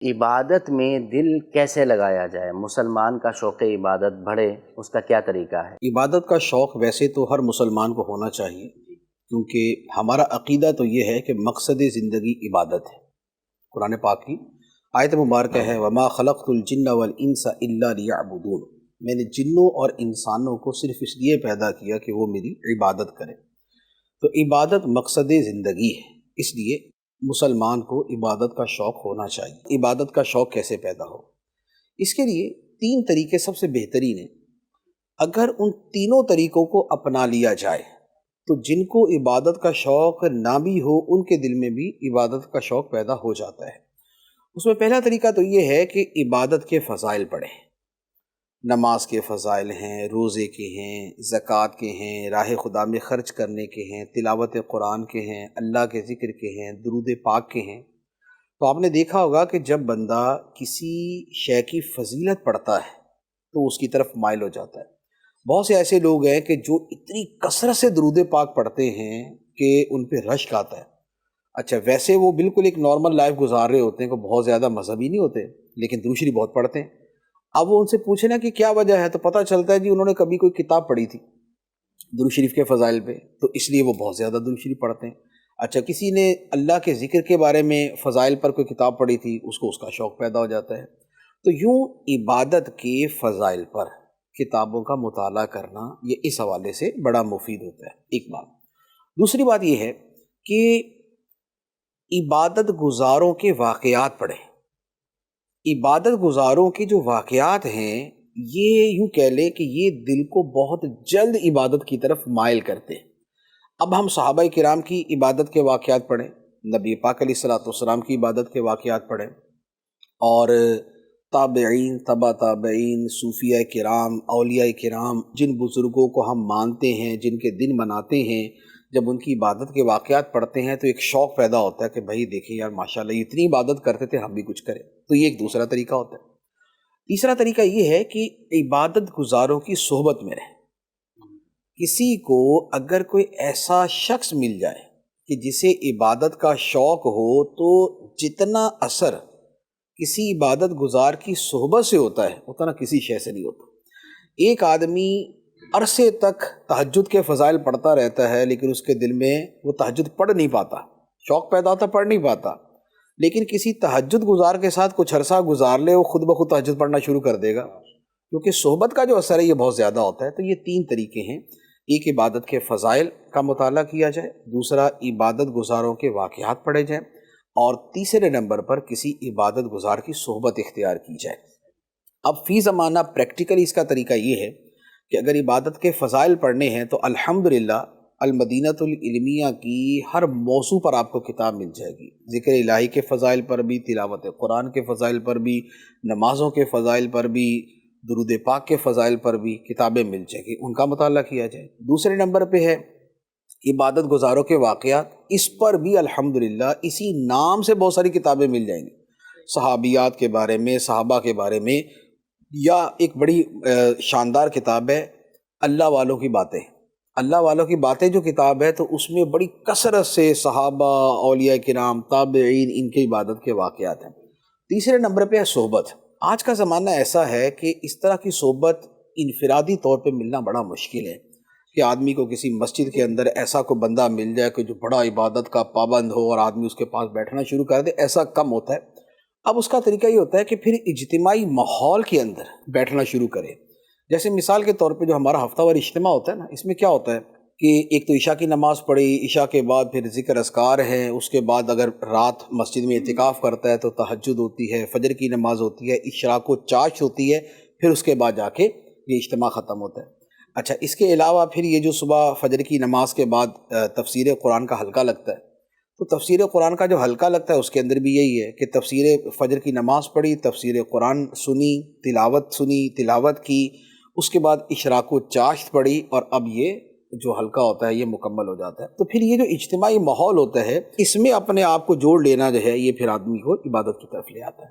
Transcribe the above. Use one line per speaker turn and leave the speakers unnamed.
عبادت میں دل کیسے لگایا جائے؟ مسلمان کا شوق عبادت بڑھے، اس کا کیا طریقہ ہے؟
عبادت کا شوق ویسے تو ہر مسلمان کو ہونا چاہیے، کیونکہ ہمارا عقیدہ تو یہ ہے کہ مقصد زندگی عبادت ہے۔ قرآن پاک کی آیت مبارکہ ہے وَمَا خَلَقْتُ الْجِنَّ وَالْإِنسَ إِلَّا لِيَعْبُدُونَ، میں نے جنوں اور انسانوں کو صرف اس لیے پیدا کیا کہ وہ میری عبادت کریں۔ تو عبادت مقصد زندگی ہے، اس لیے مسلمان کو عبادت کا شوق ہونا چاہیے۔ عبادت کا شوق کیسے پیدا ہو؟ اس کے لیے 3 طریقے سب سے بہترین ہیں۔ اگر ان تینوں طریقوں کو اپنا لیا جائے تو جن کو عبادت کا شوق نہ بھی ہو ان کے دل میں بھی عبادت کا شوق پیدا ہو جاتا ہے۔ اس میں پہلا طریقہ تو یہ ہے کہ عبادت کے فضائل پڑھیں۔ نماز کے فضائل ہیں، روزے کے ہیں، زکوٰۃ کے ہیں، راہ خدا میں خرچ کرنے کے ہیں، تلاوت قرآن کے ہیں، اللہ کے ذکر کے ہیں، درود پاک کے ہیں۔ تو آپ نے دیکھا ہوگا کہ جب بندہ کسی شے کی فضیلت پڑھتا ہے تو اس کی طرف مائل ہو جاتا ہے۔ بہت سے ایسے لوگ ہیں کہ جو اتنی کثرت سے درود پاک پڑھتے ہیں کہ ان پہ رشک آتا ہے۔ اچھا، ویسے وہ بالکل ایک نارمل لائف گزار رہے ہوتے ہیں، کوئی بہت زیادہ مذہبی نہیں ہوتے، لیکن درود شریف بہت پڑھتے ہیں۔ اب وہ ان سے پوچھے نا کہ کیا وجہ ہے، تو پتہ چلتا ہے جی انہوں نے کبھی کوئی کتاب پڑھی تھی درود شریف کے فضائل پہ، تو اس لیے وہ بہت زیادہ درود شریف پڑھتے ہیں۔ اچھا، کسی نے اللہ کے ذکر کے بارے میں فضائل پر کوئی کتاب پڑھی تھی، اس کو اس کا شوق پیدا ہو جاتا ہے۔ تو یوں عبادت کے فضائل پر کتابوں کا مطالعہ کرنا یہ اس حوالے سے بڑا مفید ہوتا ہے، ایک بات۔ دوسری بات یہ ہے کہ عبادت گزاروں کے واقعات پڑھیں۔ عبادت گزاروں کے جو واقعات ہیں یہ یوں کہہ لیں کہ یہ دل کو بہت جلد عبادت کی طرف مائل کرتے ہیں۔ اب ہم صحابہ کرام کی عبادت کے واقعات پڑھیں، نبی پاک علیہ الصلوۃ والسلام کی عبادت کے واقعات پڑھیں، اور تابعین، تبع تابعین، صوفیہ کرام، اولیاء کرام، جن بزرگوں کو ہم مانتے ہیں، جن کے دن مناتے ہیں، جب ان کی عبادت کے واقعات پڑھتے ہیں تو ایک شوق پیدا ہوتا ہے کہ بھائی دیکھیں یار ماشاءاللہ یہ اتنی عبادت کرتے تھے، ہم بھی کچھ کریں۔ تو یہ ایک دوسرا طریقہ ہوتا ہے۔ تیسرا طریقہ یہ ہے کہ عبادت گزاروں کی صحبت میں رہیں۔ کسی کو اگر کوئی ایسا شخص مل جائے کہ جسے عبادت کا شوق ہو تو جتنا اثر کسی عبادت گزار کی صحبت سے ہوتا ہے اتنا کسی شے سے نہیں ہوتا۔ ایک آدمی عرصے تک تہجد کے فضائل پڑھتا رہتا ہے لیکن اس کے دل میں وہ تہجد پڑھ نہیں پاتا، شوق پیدا ہوتا پڑھ نہیں پاتا، لیکن کسی تہجد گزار کے ساتھ کچھ عرصہ گزار لے وہ خود بخود تہجد پڑھنا شروع کر دے گا، کیونکہ صحبت کا جو اثر ہے یہ بہت زیادہ ہوتا ہے۔ تو یہ 3 طریقے ہیں، ایک عبادت کے فضائل کا مطالعہ کیا جائے، دوسرا عبادت گزاروں کے واقعات پڑھے جائیں، اور تیسرے نمبر پر کسی عبادت گزار کی صحبت اختیار کی جائے۔ اب فی زمانہ پریکٹیکلی اس کا طریقہ یہ ہے کہ اگر عبادت کے فضائل پڑھنے ہیں تو الحمدللہ المدینۃ العلمیہ کی ہر موضوع پر آپ کو کتاب مل جائے گی۔ ذکر الہی کے فضائل پر بھی، تلاوت قرآن کے فضائل پر بھی، نمازوں کے فضائل پر بھی، درود پاک کے فضائل پر بھی کتابیں مل جائیں گی، ان کا مطالعہ کیا جائے۔ دوسرے نمبر پہ ہے عبادت گزاروں کے واقعات، اس پر بھی الحمدللہ اسی نام سے بہت ساری کتابیں مل جائیں گی، صحابیات کے بارے میں، صحابہ کے بارے میں، یا ایک بڑی شاندار کتاب ہے اللہ والوں کی باتیں۔ اللہ والوں کی باتیں جو کتاب ہے تو اس میں بڑی کثرت سے صحابہ، اولیاء کرام، تابعین، ان کی عبادت کے واقعات ہیں۔ تیسرے نمبر پہ ہے صحبت۔ آج کا زمانہ ایسا ہے کہ اس طرح کی صحبت انفرادی طور پہ ملنا بڑا مشکل ہے کہ آدمی کو کسی مسجد کے اندر ایسا کوئی بندہ مل جائے کہ جو بڑا عبادت کا پابند ہو اور آدمی اس کے پاس بیٹھنا شروع کر دے، ایسا کم ہوتا ہے۔ اب اس کا طریقہ یہ ہوتا ہے کہ پھر اجتماعی ماحول کے اندر بیٹھنا شروع کرے۔ جیسے مثال کے طور پہ جو ہمارا ہفتہ وار اجتماع ہوتا ہے نا، اس میں کیا ہوتا ہے کہ ایک تو عشاء کی نماز پڑھی، عشاء کے بعد پھر ذکر اذکار ہیں، اس کے بعد اگر رات مسجد میں اعتکاف کرتا ہے تو تہجد ہوتی ہے، فجر کی نماز ہوتی ہے، اشراق و چاشت ہوتی ہے، پھر اس کے بعد جا کے یہ اجتماع ختم ہوتا ہے۔ اچھا، اس کے علاوہ پھر یہ جو صبح فجر کی نماز کے بعد تفسیر قرآن کا حلقہ لگتا ہے، تو تفسیر قرآن کا جو حلقہ لگتا ہے اس کے اندر بھی یہی ہے کہ تفسیر فجر کی نماز پڑھی، تفسیر قرآن سنی، تلاوت کی، اس کے بعد اشراق و چاشت پڑھی، اور اب یہ جو حلقہ ہوتا ہے یہ مکمل ہو جاتا ہے۔ تو پھر یہ جو اجتماعی ماحول ہوتا ہے اس میں اپنے آپ کو جوڑ لینا جو ہے یہ پھر آدمی کو عبادت کی طرف لے آتا ہے۔